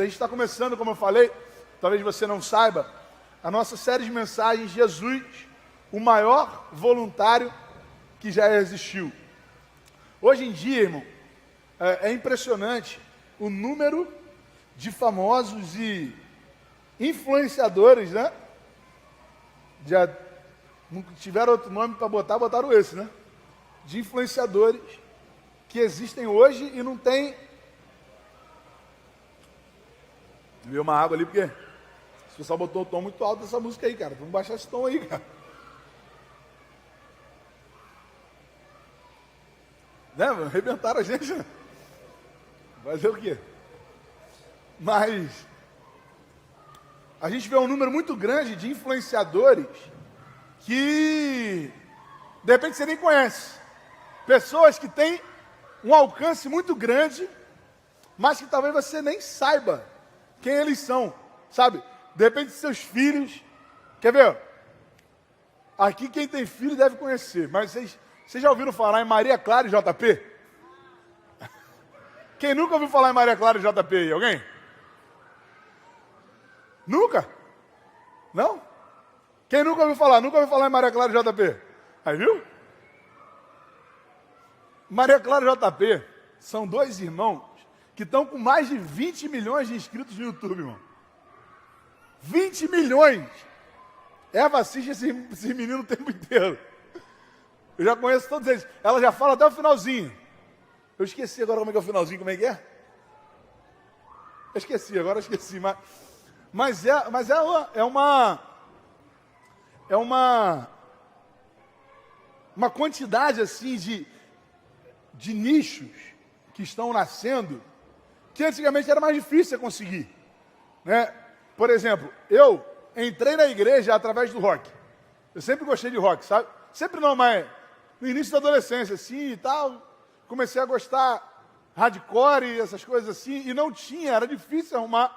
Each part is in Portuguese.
querido, a gente está começando, como eu falei, talvez você não saiba, a nossa série de mensagens, Jesus, o maior voluntário que já existiu. Hoje em dia, irmão, é impressionante o número de famosos e influenciadores, né? Já não tiveram outro nome para botar, botaram esse, né? De influenciadores que existem hoje e não tem... Viu uma água ali, porque o pessoal botou o tom muito alto dessa música aí, cara. Vamos baixar esse tom aí, cara. Né, mano? Arrebentaram a gente, né? Fazer o quê? Mas a gente vê um número muito grande de influenciadores que de repente você nem conhece. Pessoas que têm um alcance muito grande, mas que talvez você nem saiba quem eles são, sabe? De repente seus filhos, quer ver? Aqui quem tem filho deve conhecer, mas vocês já ouviram falar em Maria Clara e JP? Quem nunca ouviu falar em Maria Clara e JP aí? Alguém? Nunca? Não? Quem nunca ouviu falar? Nunca ouviu falar em Maria Clara e JP? Aí, viu? Maria Clara e JP são dois irmãos que estão com mais de 20 milhões de inscritos no YouTube, irmão. 20 milhões! Eva assiste esse menino o tempo inteiro. Eu já conheço todos eles. Ela já fala até o finalzinho. Eu esqueci agora como é que é o finalzinho, como é que é? Eu esqueci, agora eu esqueci. Mas é uma quantidade assim de nichos que estão nascendo que antigamente era mais difícil de conseguir, né? Por exemplo, eu entrei na igreja através do rock. Eu sempre gostei de rock, sabe? Sempre não, mas no início da adolescência, assim e tal, comecei a gostar hardcore e essas coisas assim, e não tinha, era difícil arrumar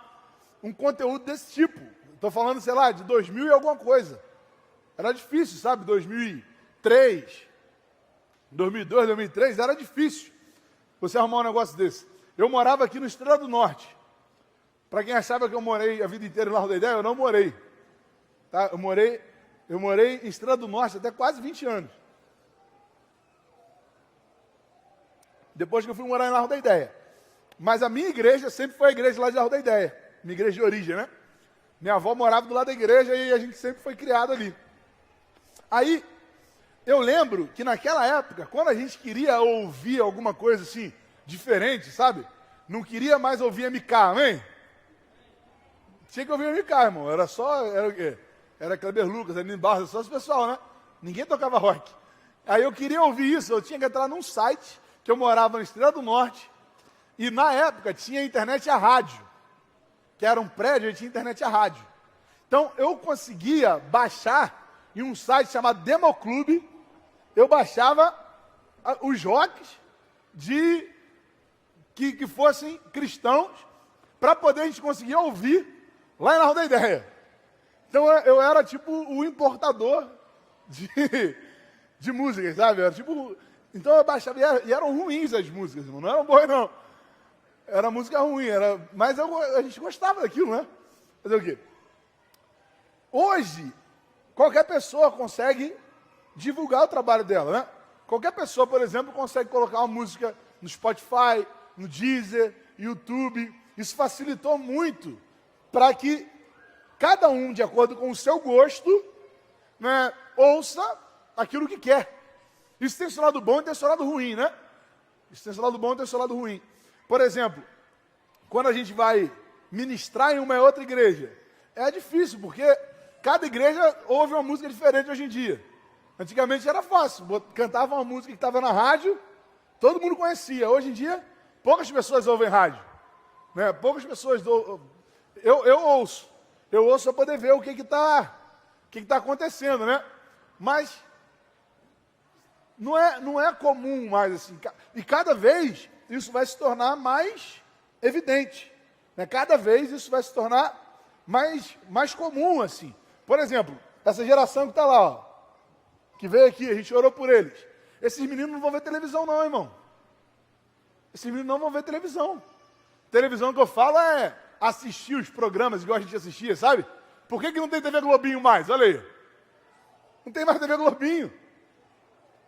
um conteúdo desse tipo. Estou falando, sei lá, de 2000 e alguma coisa. Era difícil, sabe? 2003, 2002, 2003, era difícil você arrumar um negócio desse. Eu morava aqui no Estrela do Norte. Para quem achava que eu morei a vida inteira no Largo da Ideia, eu não morei. Tá? Eu morei em Estrela do Norte até quase 20 anos. Depois que eu fui morar em Largo da Ideia. Mas a minha igreja sempre foi a igreja lá de Largo da Ideia. Minha igreja de origem, né? Minha avó morava do lado da igreja e a gente sempre foi criado ali. Aí, eu lembro que naquela época, quando a gente queria ouvir alguma coisa assim, diferente, sabe? Não queria mais ouvir MK, amém? Tinha que ouvir MK, irmão. Era o quê? Era Kleber Lucas, Aline Barros, só esse pessoal, né? Ninguém tocava rock. Aí eu queria ouvir isso, eu tinha que entrar num site, que eu morava na Estrela do Norte, e na época tinha internet a rádio, que era um prédio e tinha internet a rádio. Então eu conseguia baixar em um site chamado Democlube, eu baixava os rocks que fossem cristãos, para poder a gente conseguir ouvir lá em Largo da Ideia. Então eu era tipo o importador de músicas, sabe? Era tipo, então eu baixava, e eram ruins as músicas, irmão. Não eram boas, não. Era música ruim, mas a gente gostava daquilo, né? Fazer o quê? Hoje, qualquer pessoa consegue divulgar o trabalho dela, né? Qualquer pessoa, por exemplo, consegue colocar uma música no Spotify, no Deezer, YouTube. Isso facilitou muito para que cada um, de acordo com o seu gosto, né, ouça aquilo que quer. Isso tem seu lado bom e tem seu lado ruim, né? Isso tem seu lado bom e tem seu lado ruim. Por exemplo, quando a gente vai ministrar em uma outra igreja, é difícil, porque cada igreja ouve uma música diferente hoje em dia. Antigamente era fácil, cantava uma música que estava na rádio, todo mundo conhecia. Hoje em dia, poucas pessoas ouvem rádio, né? Poucas pessoas... Eu ouço para poder ver o que está acontecendo, né? Mas não é comum mais assim. E cada vez isso vai se tornar mais evidente, né? Cada vez isso vai se tornar mais comum assim. Por exemplo, essa geração que está lá, ó, que veio aqui, a gente orou por eles. Esses meninos não vão ver televisão não, irmão. Esses meninos não vão ver televisão. Televisão que eu falo é assistir os programas igual a gente assistia, sabe? Por que não tem TV Globinho mais? Olha aí. Não tem mais TV Globinho.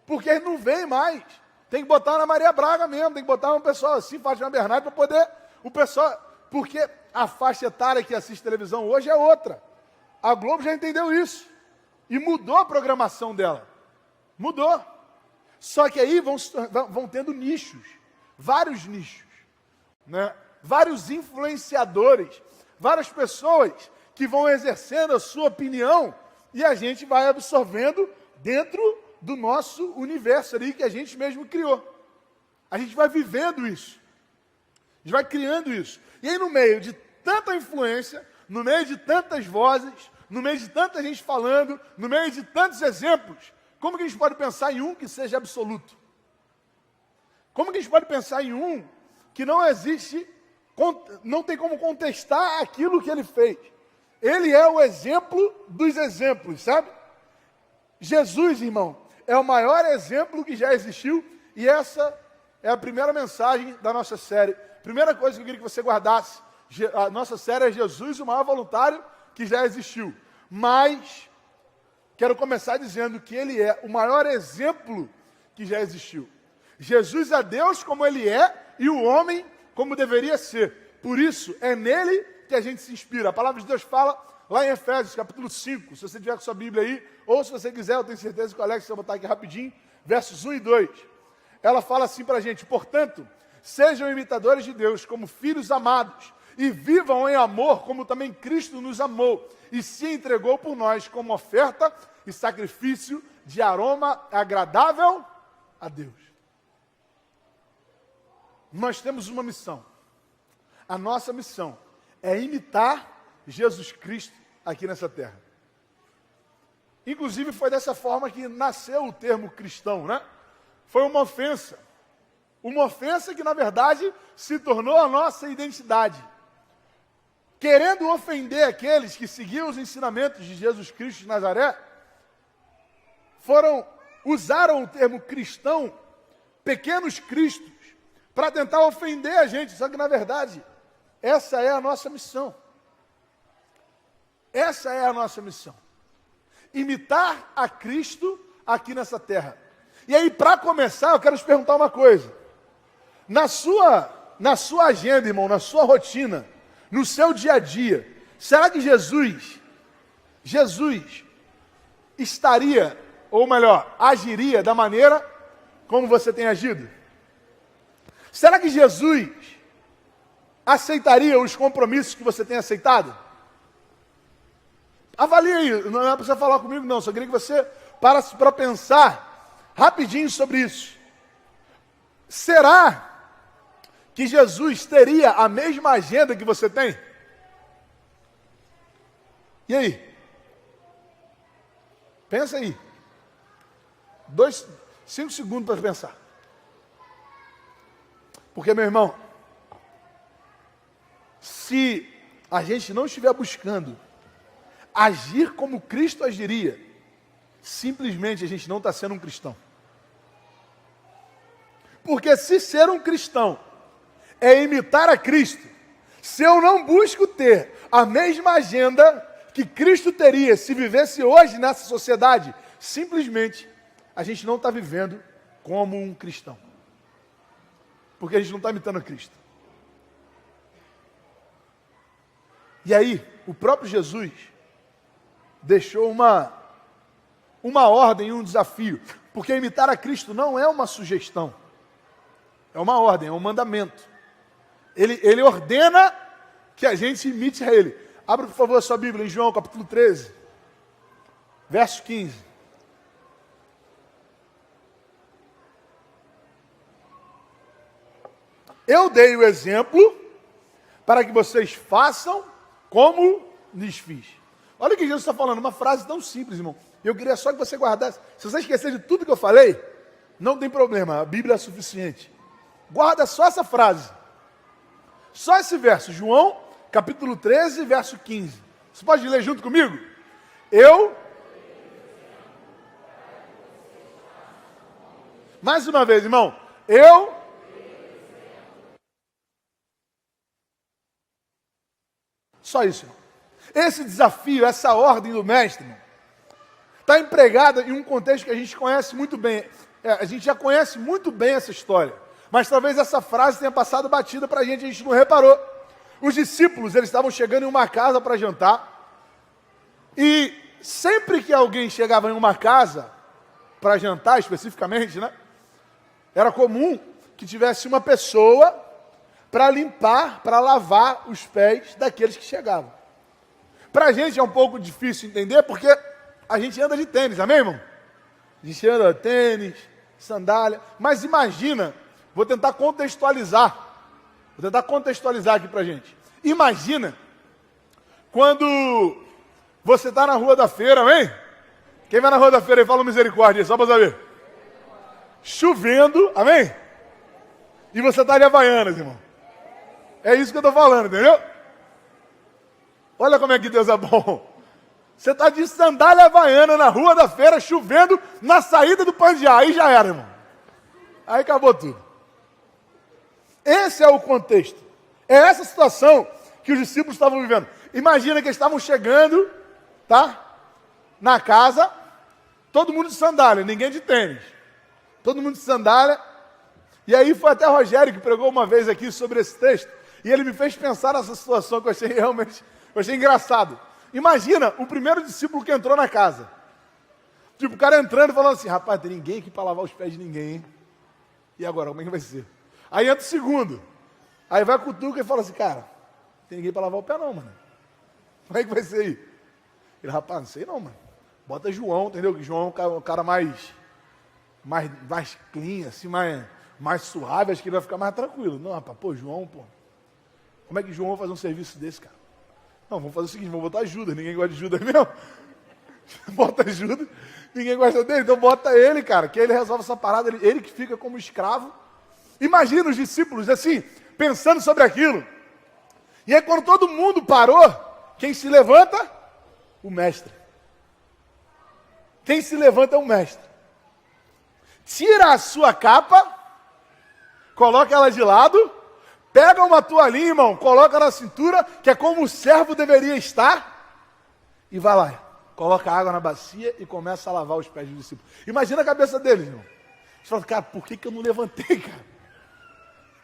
Porque não vem mais. Tem que botar na Maria Braga mesmo, tem que botar um pessoal assim, Fátima Bernardes, para poder o pessoal... Porque a faixa etária que assiste televisão hoje é outra. A Globo já entendeu isso. E mudou a programação dela. Mudou. Só que aí vão tendo nichos. Vários nichos. Né? Vários influenciadores. Várias pessoas que vão exercendo a sua opinião e a gente vai absorvendo dentro do nosso universo ali que a gente mesmo criou. A gente vai vivendo isso. A gente vai criando isso. E aí no meio de tanta influência, no meio de tantas vozes, no meio de tanta gente falando, no meio de tantos exemplos, como que a gente pode pensar em um que seja absoluto? Como que a gente pode pensar em um que não existe, não tem como contestar aquilo que ele fez? Ele é o exemplo dos exemplos, sabe? Jesus, irmão, é o maior exemplo que já existiu e essa é a primeira mensagem da nossa série. Primeira coisa que eu queria que você guardasse, a nossa série é Jesus, o maior voluntário que já existiu. Mas quero começar dizendo que ele é o maior exemplo que já existiu. Jesus é Deus como ele é e o homem como deveria ser. Por isso, é nele que a gente se inspira. A palavra de Deus fala lá em Efésios, capítulo 5. Se você tiver com sua Bíblia aí, ou se você quiser, eu tenho certeza que o Alex vai botar aqui rapidinho, versos 1 e 2. Ela fala assim para a gente: portanto, sejam imitadores de Deus como filhos amados, e vivam em amor como também Cristo nos amou, e se entregou por nós como oferta e sacrifício de aroma agradável a Deus. Nós temos uma missão. A nossa missão é imitar Jesus Cristo aqui nessa terra. Inclusive foi dessa forma que nasceu o termo cristão, né? Foi uma ofensa. Uma ofensa que, na verdade, se tornou a nossa identidade. Querendo ofender aqueles que seguiam os ensinamentos de Jesus Cristo de Nazaré, usaram o termo cristão, pequenos cristos, para tentar ofender a gente. Só que, na verdade, essa é a nossa missão. Essa é a nossa missão. Imitar a Cristo aqui nessa terra. E aí, para começar, eu quero te perguntar uma coisa. Na sua agenda, irmão, na sua rotina, no seu dia a dia, será que Jesus estaria, ou melhor, agiria da maneira como você tem agido? Será que Jesus aceitaria os compromissos que você tem aceitado? Avalie aí, não é para você falar comigo não, só queria que você parasse para pensar rapidinho sobre isso. Será que Jesus teria a mesma agenda que você tem? E aí? Pensa aí. 5 segundos para pensar. Porque, meu irmão, se a gente não estiver buscando agir como Cristo agiria, simplesmente a gente não está sendo um cristão. Porque se ser um cristão é imitar a Cristo, se eu não busco ter a mesma agenda que Cristo teria se vivesse hoje nessa sociedade, simplesmente a gente não está vivendo como um cristão. Porque a gente não está imitando a Cristo. E aí, o próprio Jesus deixou uma ordem, um desafio. Porque imitar a Cristo não é uma sugestão. É uma ordem, é um mandamento. Ele ordena que a gente imite a Ele. Abra, por favor, a sua Bíblia em João, capítulo 13, verso 15. Eu dei o exemplo para que vocês façam como lhes fiz. Olha o que Jesus está falando, uma frase tão simples, irmão. Eu queria só que você guardasse. Se você esquecer de tudo que eu falei, não tem problema, a Bíblia é suficiente. Guarda só essa frase. Só esse verso, João, capítulo 13, verso 15. Você pode ler junto comigo? Mais uma vez, irmão. Só isso, irmão. Esse desafio, essa ordem do mestre, está empregada em um contexto que a gente conhece muito bem. A gente já conhece muito bem essa história. Mas talvez essa frase tenha passado batida para a gente não reparou. Os discípulos, eles estavam chegando em uma casa para jantar. E sempre que alguém chegava em uma casa para jantar, especificamente, né? Era comum que tivesse uma pessoa para limpar, para lavar os pés daqueles que chegavam. Para a gente é um pouco difícil entender, porque a gente anda de tênis, amém, irmão? A gente anda de tênis, sandália, mas imagina, vou tentar contextualizar aqui para a gente. Imagina quando você está na rua da feira, amém? Quem vai na rua da feira aí, fala misericórdia, só para saber. Chovendo, amém? E você está de Havaianas, irmão. É isso que eu estou falando, entendeu? Olha como é que Deus é bom. Você está de sandália havaiana na rua da feira, chovendo, na saída do Pandiá. Aí já era, irmão. Aí acabou tudo. Esse é o contexto. É essa situação que os discípulos estavam vivendo. Imagina que eles estavam chegando, tá? Na casa, todo mundo de sandália, ninguém de tênis. Todo mundo de sandália. E aí foi até Rogério que pregou uma vez aqui sobre esse texto. E ele me fez pensar nessa situação que eu achei realmente, engraçado. Imagina o primeiro discípulo que entrou na casa. Tipo, o cara entrando e falando assim, rapaz, tem ninguém aqui para lavar os pés de ninguém, hein? E agora, como é que vai ser? Aí entra o segundo. Aí vai com o Tuca e fala assim, cara, não tem ninguém para lavar o pé não, mano. Como é que vai ser aí? Ele, rapaz, não sei não, mano. Bota João, entendeu? Que João é um cara mais clean, assim, mais suave, acho que ele vai ficar mais tranquilo. Não, rapaz, pô, João, pô. Como é que João vai fazer um serviço desse, cara? Não, vamos fazer o seguinte, vamos botar Judas. Ninguém gosta de Judas mesmo? Bota Judas, ninguém gosta dele, então bota ele, cara, que ele resolve essa parada, ele que fica como escravo. Imagina os discípulos assim, pensando sobre aquilo. E aí quando todo mundo parou, quem se levanta? O mestre. Quem se levanta é o mestre. Tira a sua capa, coloca ela de lado, pega uma toalhinha, irmão, coloca na cintura, que é como o servo deveria estar, e vai lá, coloca água na bacia e começa a lavar os pés dos discípulos. Imagina a cabeça deles, irmão. Eles falam, cara, por que eu não levantei, cara?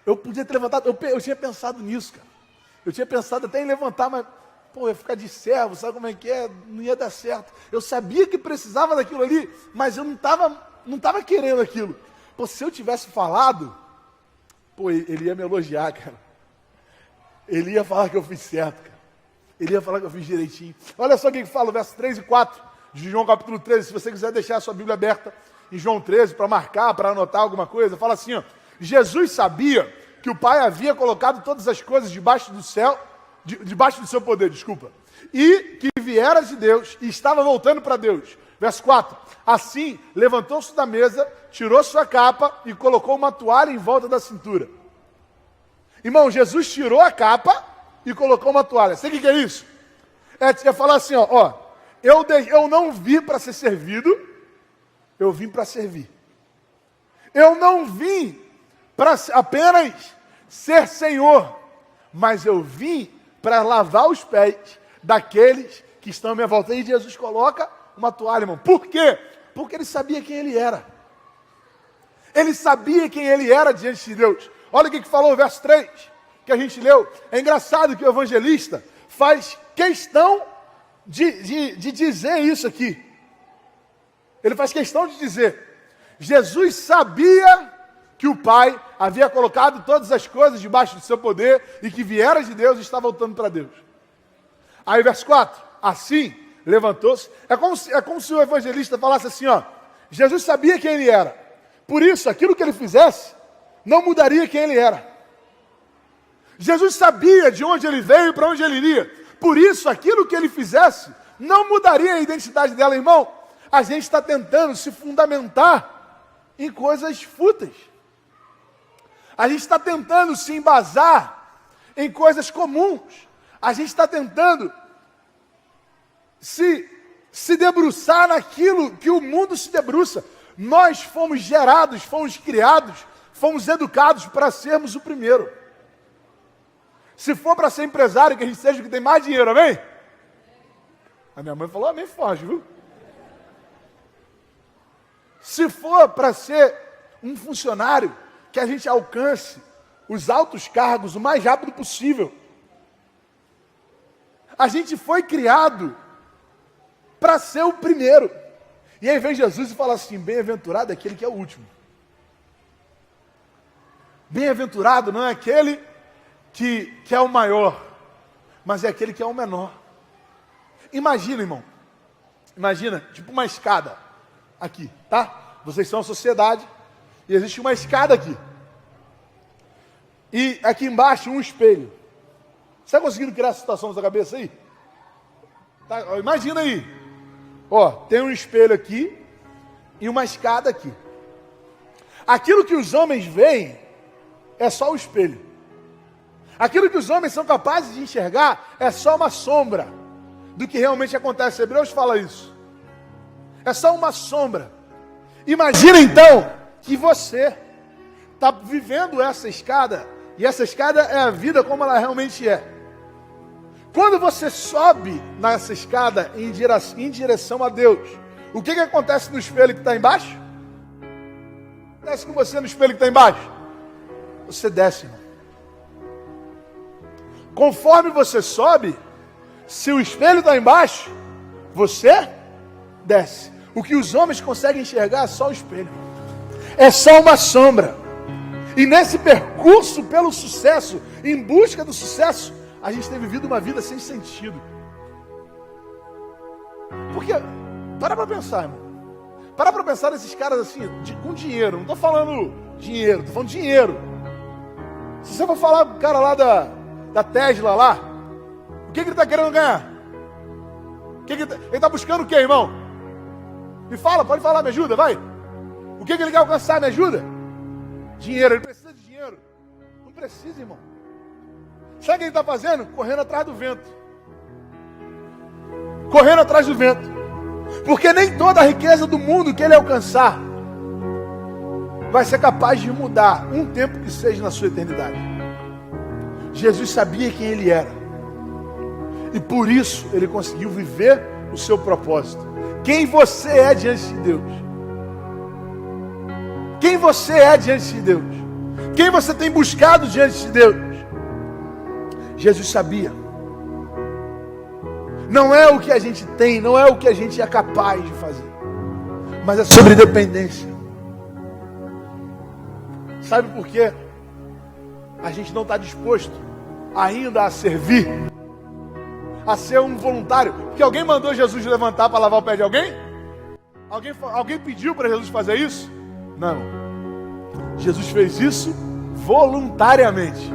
Eu podia ter levantado, eu tinha pensado nisso, cara. Eu tinha pensado até em levantar, mas, pô, eu ia ficar de servo, sabe como é que é? Não ia dar certo. Eu sabia que precisava daquilo ali, mas eu não estava querendo aquilo. Pô, se eu tivesse falado, pô, ele ia me elogiar, cara. Ele ia falar que eu fiz certo, cara. Ele ia falar que eu fiz direitinho. Olha só o que fala, verso 3 e 4 de João capítulo 13. Se você quiser deixar a sua Bíblia aberta em João 13, para marcar, para anotar alguma coisa, fala assim, ó. Jesus sabia que o Pai havia colocado todas as coisas debaixo do céu, debaixo do seu poder, desculpa. E que viera de Deus e estava voltando para Deus. Verso 4. Assim, levantou-se da mesa, tirou sua capa e colocou uma toalha em volta da cintura. Irmão, Jesus tirou a capa e colocou uma toalha. Sabe o que é isso? É falar assim, ó, eu não vim para ser servido, eu vim para servir. Eu não vim para apenas ser Senhor, mas eu vim para lavar os pés daqueles que estão à minha volta. E Jesus coloca uma toalha, irmão. Por quê? Porque ele sabia quem ele era. Ele sabia quem ele era diante de Deus. Olha o que falou o verso 3, que a gente leu. É engraçado que o evangelista faz questão de dizer isso aqui. Ele faz questão de dizer. Jesus sabia que o Pai havia colocado todas as coisas debaixo do seu poder e que viera de Deus e está voltando para Deus. Aí verso 4, assim levantou-se. É como se o evangelista falasse assim, ó, Jesus sabia quem ele era. Por isso, aquilo que ele fizesse, não mudaria quem ele era. Jesus sabia de onde ele veio e para onde ele iria. Por isso, aquilo que ele fizesse, não mudaria a identidade dela, irmão. A gente está tentando se fundamentar em coisas fúteis. A gente está tentando se embasar em coisas comuns. A gente está tentando se debruçar naquilo que o mundo se debruça. Nós fomos gerados, fomos criados, fomos educados para sermos o primeiro. Se for para ser empresário, que a gente seja o que tem mais dinheiro, amém? A minha mãe falou amém forte, viu? Se for para ser um funcionário, que a gente alcance os altos cargos o mais rápido possível. A gente foi criado para ser o primeiro. E aí vem Jesus e fala assim, bem-aventurado é aquele que é o último. Bem-aventurado não é aquele que é o maior, mas é aquele que é o menor. Imagina, irmão. Imagina, tipo uma escada aqui, tá? Vocês são a sociedade e existe uma escada aqui. E aqui embaixo um espelho. Você está conseguindo criar essa situação na sua cabeça aí? Tá, ó, imagina aí. Ó, tem um espelho aqui e uma escada aqui. Aquilo que os homens veem é só o espelho. Aquilo que os homens são capazes de enxergar é só uma sombra do que realmente acontece. Hebreus fala isso. É só uma sombra. Imagina então que você está vivendo essa escada, e essa escada é a vida como ela realmente é. Quando você sobe nessa escada em direção a Deus, o que acontece no espelho que está embaixo? O que acontece com você no espelho que está embaixo? Você desce, irmão. Conforme você sobe, se o espelho está embaixo, você desce. O que os homens conseguem enxergar é só o espelho. É só uma sombra. E nesse percurso pelo sucesso, em busca do sucesso, a gente tem vivido uma vida sem sentido. Porque, para pensar, irmão. Para pensar nesses caras assim, com dinheiro. Não estou falando dinheiro, estou falando dinheiro. Se você for falar com o cara lá da Tesla lá, o que ele está querendo ganhar? Ele está buscando o que, irmão? Me fala, pode falar, me ajuda, vai. O que ele quer alcançar, me ajuda? Dinheiro, ele precisa de dinheiro. Não precisa, irmão. Sabe o que ele está fazendo? Correndo atrás do vento. Correndo atrás do vento. Porque nem toda a riqueza do mundo que ele alcançar vai ser capaz de mudar um tempo que seja na sua eternidade. Jesus sabia quem ele era. E por isso ele conseguiu viver o seu propósito. Quem você é diante de Deus? Quem você é diante de Deus? Quem você tem buscado diante de Deus? Jesus sabia. Não é o que a gente tem, não é o que a gente é capaz de fazer, mas é sobre dependência. Sabe por quê? A gente não está disposto ainda a servir, a ser um voluntário. Porque alguém mandou Jesus levantar para lavar o pé de alguém? Alguém pediu para Jesus fazer isso? Não. Jesus fez isso voluntariamente.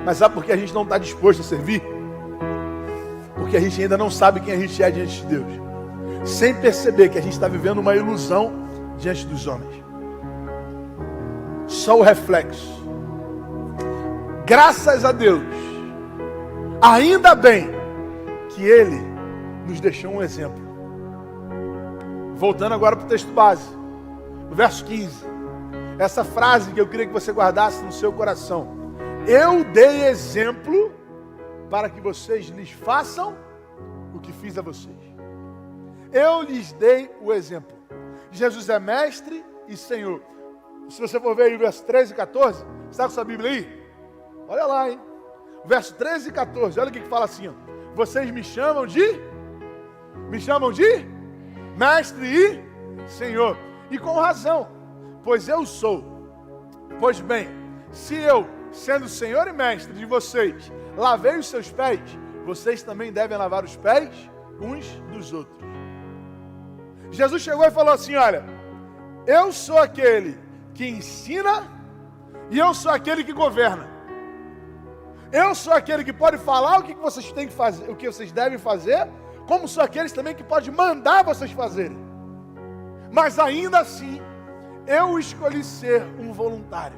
Mas sabe por que a gente não está disposto a servir? Porque a gente ainda não sabe quem a gente é diante de Deus. Sem perceber que a gente está vivendo uma ilusão diante dos homens. Só o reflexo. Graças a Deus, ainda bem que Ele nos deixou um exemplo. Voltando agora para o texto base, no verso 15. Essa frase que eu queria que você guardasse no seu coração. Eu dei exemplo para que vocês lhes façam o que fiz a vocês. Eu lhes dei o exemplo. Jesus é mestre e Senhor. Se você for ver aí o verso 13 e 14, você está com sua Bíblia aí? Olha lá, hein? Verso 13 e 14, olha o que fala assim, ó. Vocês me chamam de mestre e Senhor. E com razão, pois eu sou. Pois bem, se eu, sendo Senhor e mestre de vocês, lavei os seus pés, vocês também devem lavar os pés uns dos outros. Jesus chegou e falou assim, olha, eu sou aquele que ensina e eu sou aquele que governa. Eu sou aquele que pode falar o que vocês têm que fazer, o que vocês devem fazer, como sou aqueles também que pode mandar vocês fazerem. Mas ainda assim, eu escolhi ser um voluntário.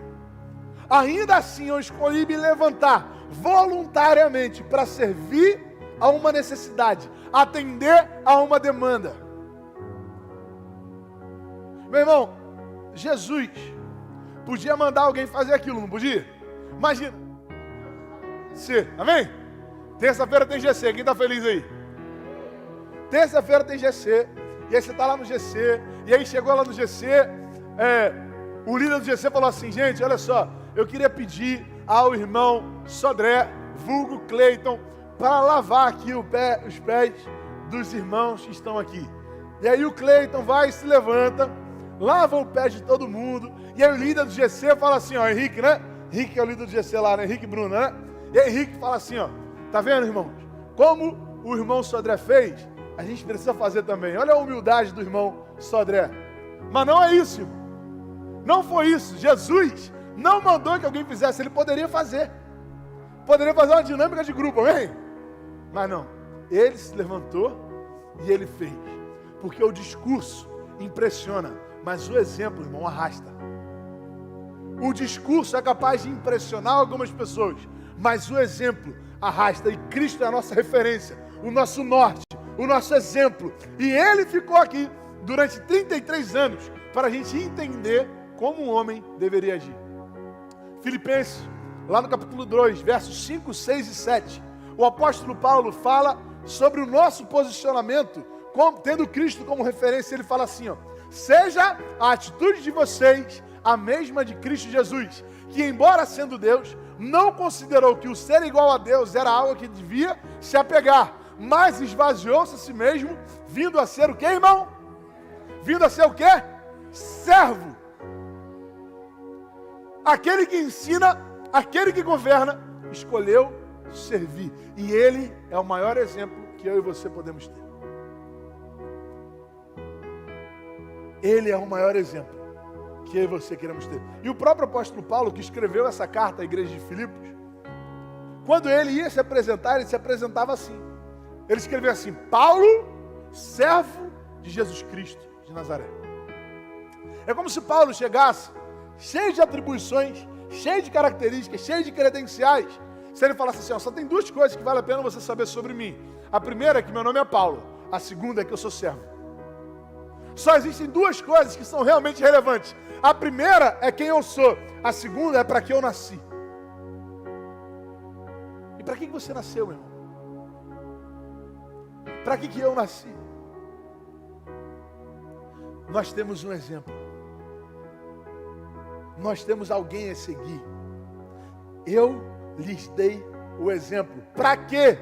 Ainda assim, eu escolhi me levantar voluntariamente para servir a uma necessidade, atender a uma demanda. Meu irmão, Jesus podia mandar alguém fazer aquilo, não podia? Imagina. Amém? Terça-feira tem GC, quem está feliz aí? Terça-feira tem GC, e aí você está lá no GC, e aí chegou lá no GC, o líder do GC falou assim, gente, olha só, eu queria pedir ao irmão Sodré, vulgo Cleiton, para lavar aqui os pés dos irmãos que estão aqui. E aí o Cleiton vai e se levanta, lava o pé de todo mundo, e aí o líder do GC fala assim, ó, Henrique, né? Henrique é o líder do GC lá, né? Henrique Bruno, né? E aí Henrique fala assim, ó, tá vendo, irmãos? Como o irmão Sodré fez, a gente precisa fazer também. Olha a humildade do irmão Sodré. Mas não é isso, irmão. Não foi isso. Jesus não mandou que alguém fizesse, ele poderia fazer. Poderia fazer uma dinâmica de grupo, amém? Mas não. Ele se levantou e ele fez. Porque o discurso impressiona, mas o exemplo, irmão, arrasta. O discurso é capaz de impressionar algumas pessoas, mas o exemplo arrasta. E Cristo é a nossa referência, o nosso norte, o nosso exemplo. E ele ficou aqui durante 33 anos para a gente entender como um homem deveria agir. Filipenses, lá no capítulo 2, versos 5, 6 e 7, o apóstolo Paulo fala sobre o nosso posicionamento, tendo Cristo como referência. Ele fala assim, ó, seja a atitude de vocês a mesma de Cristo Jesus, que embora sendo Deus, não considerou que o ser igual a Deus era algo que devia se apegar, mas esvaziou-se a si mesmo, vindo a ser o quê, irmão? Vindo a ser o quê? Servo. Aquele que ensina, aquele que governa, escolheu servir. E ele é o maior exemplo que eu e você podemos ter. Ele é o maior exemplo que eu e você queremos ter. E o próprio apóstolo Paulo, que escreveu essa carta à igreja de Filipos, quando ele ia se apresentar, ele se apresentava assim. Ele escreveu assim, Paulo, servo de Jesus Cristo de Nazaré. É como se Paulo chegasse, cheio de atribuições, cheio de características, cheio de credenciais. Se ele falasse assim, ó, só tem duas coisas que vale a pena você saber sobre mim. A primeira é que meu nome é Paulo. A segunda é que eu sou servo. Só existem duas coisas que são realmente relevantes. A primeira é quem eu sou. A segunda é para que eu nasci. E para que você nasceu, meu irmão? Para que eu nasci? Nós temos um exemplo. Nós temos alguém a seguir. Eu lhes dei o exemplo. Para quê?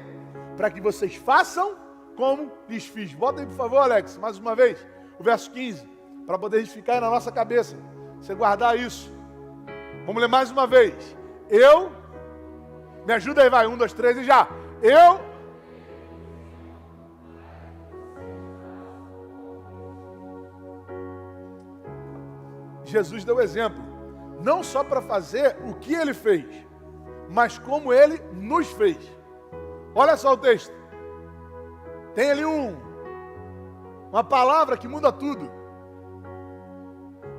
Para que vocês façam como lhes fiz. Bota aí, por favor, Alex, mais uma vez. O verso 15, para poder ficar aí na nossa cabeça. Você guardar isso. Vamos ler mais uma vez. Me ajuda aí, vai. 1, 2, 3 e já. Jesus deu exemplo. Não só para fazer o que ele fez, mas como ele nos fez. Olha só o texto. Tem ali uma palavra que muda tudo.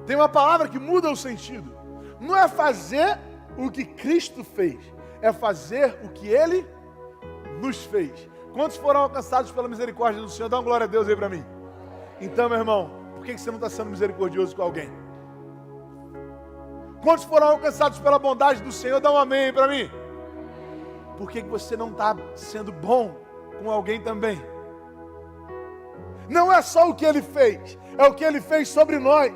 Tem uma palavra que muda o sentido. Não é fazer o que Cristo fez, é fazer o que ele nos fez. Quantos foram alcançados pela misericórdia do Senhor? Dá uma glória a Deus aí para mim. Então, meu irmão, por que você não está sendo misericordioso com alguém? Quantos foram alcançados pela bondade do Senhor? Dá um amém aí para mim. Por que você não está sendo bom com alguém também? Não é só o que ele fez, é o que ele fez sobre nós.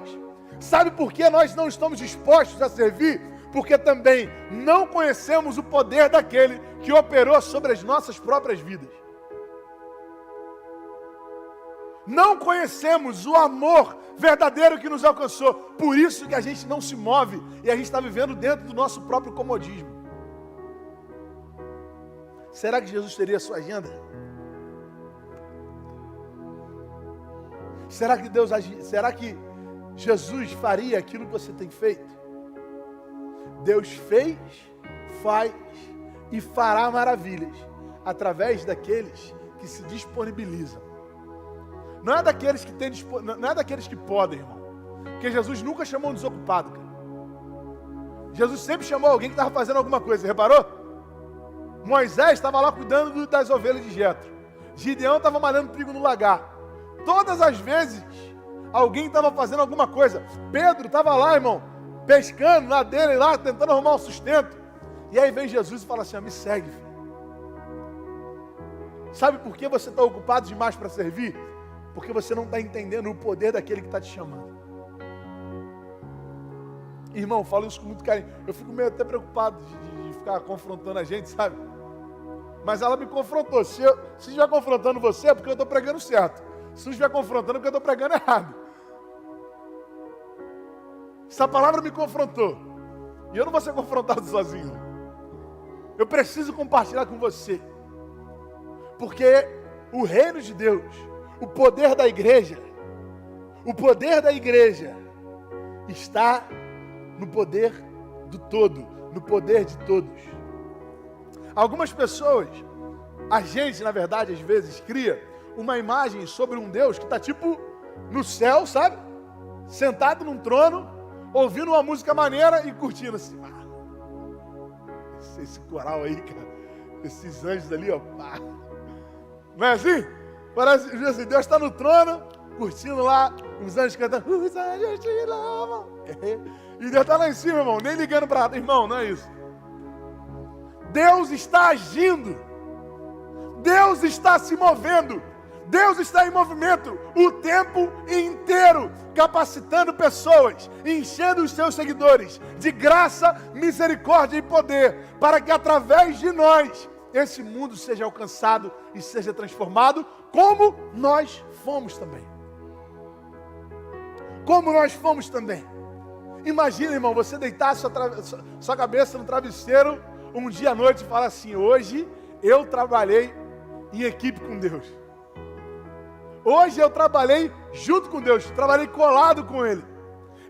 Sabe por que nós não estamos dispostos a servir? Porque também não conhecemos o poder daquele que operou sobre as nossas próprias vidas. Não conhecemos o amor verdadeiro que nos alcançou. Por isso que a gente não se move e a gente está vivendo dentro do nosso próprio comodismo. Será que Jesus teria a sua agenda? Será que Jesus faria aquilo que você tem feito? Deus fez, faz e fará maravilhas através daqueles que se disponibilizam. Não é daqueles que podem, irmão. Porque Jesus nunca chamou um desocupado, cara. Jesus sempre chamou alguém que estava fazendo alguma coisa, reparou? Moisés estava lá cuidando das ovelhas de Jetro. Gideão estava malhando trigo no lagar. Todas as vezes, alguém estava fazendo alguma coisa. Pedro estava lá, irmão, pescando lá dele, lá, tentando arrumar um sustento. E aí vem Jesus e fala assim, me segue, filho. Sabe por que você está ocupado demais para servir? Porque você não está entendendo o poder daquele que está te chamando. Irmão, eu falo isso com muito carinho. Eu fico meio até preocupado de ficar confrontando a gente, sabe? Mas ela me confrontou. Se estiver confrontando você, é porque eu estou pregando certo. Se não estiver confrontando, é porque eu estou pregando errado. Essa palavra me confrontou. E eu não vou ser confrontado sozinho. Eu preciso compartilhar com você. Porque o reino de Deus, o poder da igreja está no poder do todo, no poder de todos. Algumas pessoas, a gente, na verdade, às vezes cria uma imagem sobre um Deus que está tipo no céu, sabe? Sentado num trono, ouvindo uma música maneira e curtindo assim. Esse coral aí, cara, esses anjos ali, ó. Não é assim? Parece assim, Deus está no trono, curtindo lá, os anjos cantando, os anjos te louvam. E Deus está lá em cima, irmão, nem ligando para nada. Irmão, não é isso. Deus está agindo. Deus está se movendo. Deus está em movimento o tempo inteiro, capacitando pessoas, enchendo os seus seguidores de graça, misericórdia e poder, para que através de nós, esse mundo seja alcançado e seja transformado, como nós fomos também. Como nós fomos também. Imagina, irmão, você deitar sua cabeça no travesseiro um dia à noite e falar assim, hoje eu trabalhei em equipe com Deus. Hoje eu trabalhei junto com Deus, trabalhei colado com Ele.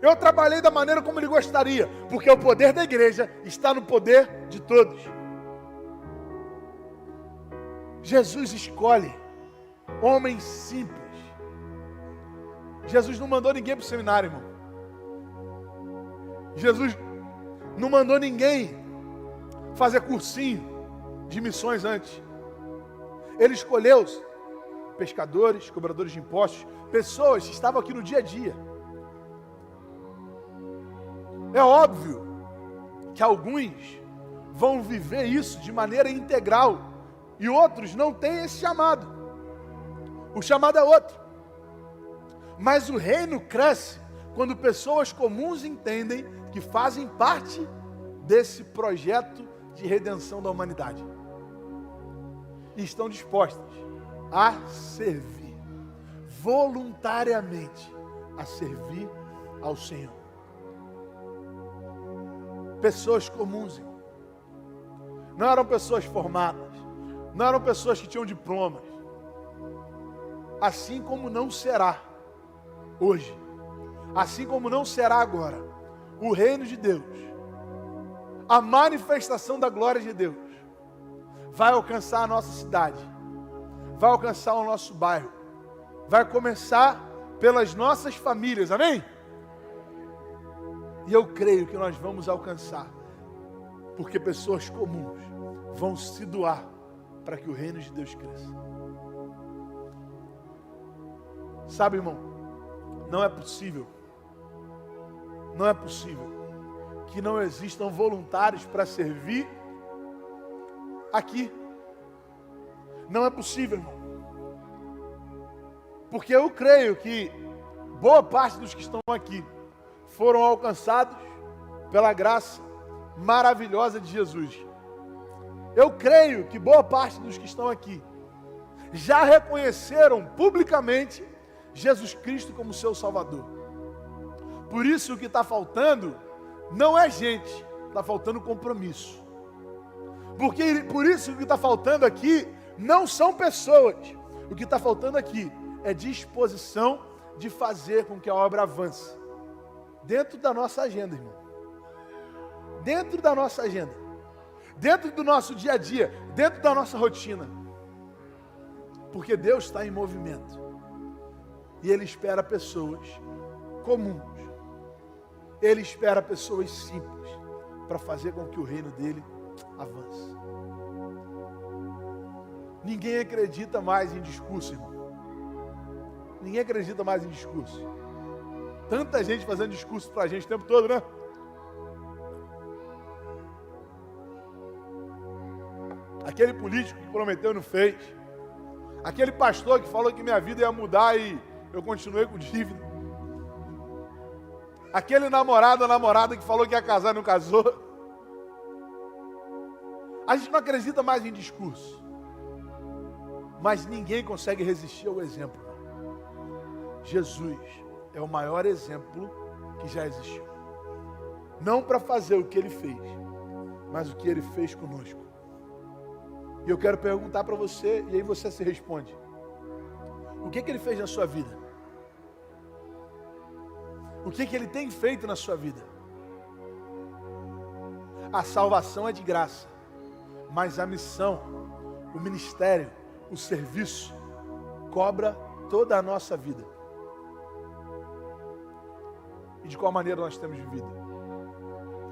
Eu trabalhei da maneira como Ele gostaria, porque o poder da igreja está no poder de todos. Jesus escolhe homens simples. Jesus não mandou ninguém para o seminário, irmão. Jesus não mandou ninguém fazer cursinho de missões antes. Ele escolheu pescadores, cobradores de impostos, pessoas que estavam aqui no dia a dia. É óbvio que alguns vão viver isso de maneira integral e outros não têm esse chamado. O chamado é outro. Mas o reino cresce quando pessoas comuns entendem que fazem parte desse projeto de redenção da humanidade. E estão dispostas a servir, voluntariamente, a servir ao Senhor. Pessoas comuns, irmão. Não eram pessoas formadas, não eram pessoas que tinham diplomas. Assim como não será hoje, assim como não será agora, o reino de Deus, a manifestação da glória de Deus, vai alcançar a nossa cidade, vai alcançar o nosso bairro, vai começar pelas nossas famílias, amém? E eu creio que nós vamos alcançar, porque pessoas comuns vão se doar para que o reino de Deus cresça. Sabe, irmão, não é possível que não existam voluntários para servir aqui. Não é possível, irmão. Porque eu creio que boa parte dos que estão aqui foram alcançados pela graça maravilhosa de Jesus. Eu creio que boa parte dos que estão aqui já reconheceram publicamente Jesus Cristo como seu Salvador. Por isso o que está faltando não é gente, está faltando compromisso. Por isso o que está faltando aqui não são pessoas. O que está faltando aqui é disposição de fazer com que a obra avance. Dentro da nossa agenda, irmão. Dentro da nossa agenda. Dentro do nosso dia a dia. Dentro da nossa rotina. Porque Deus está em movimento. E Ele espera pessoas comuns. Ele espera pessoas simples para fazer com que o reino dele avance. Ninguém acredita mais em discurso, irmão. Ninguém acredita mais em discurso. Tanta gente fazendo discurso para a gente o tempo todo, né? aquele político que prometeu e não fez, aquele pastor que falou que minha vida ia mudar e eu continuei com dívida, aquele namorado ou namorada que falou que ia casar e não casou. A gente não acredita mais em discurso, mas ninguém consegue resistir ao exemplo. Jesus é o maior exemplo que já existiu. Não para fazer o que ele fez, mas o que ele fez conosco. E eu quero perguntar para você, e aí você se responde. O que ele fez na sua vida? O que ele tem feito na sua vida? A salvação é de graça, mas a missão, o ministério, o serviço, cobra toda a nossa vida. E de qual maneira nós temos vivido?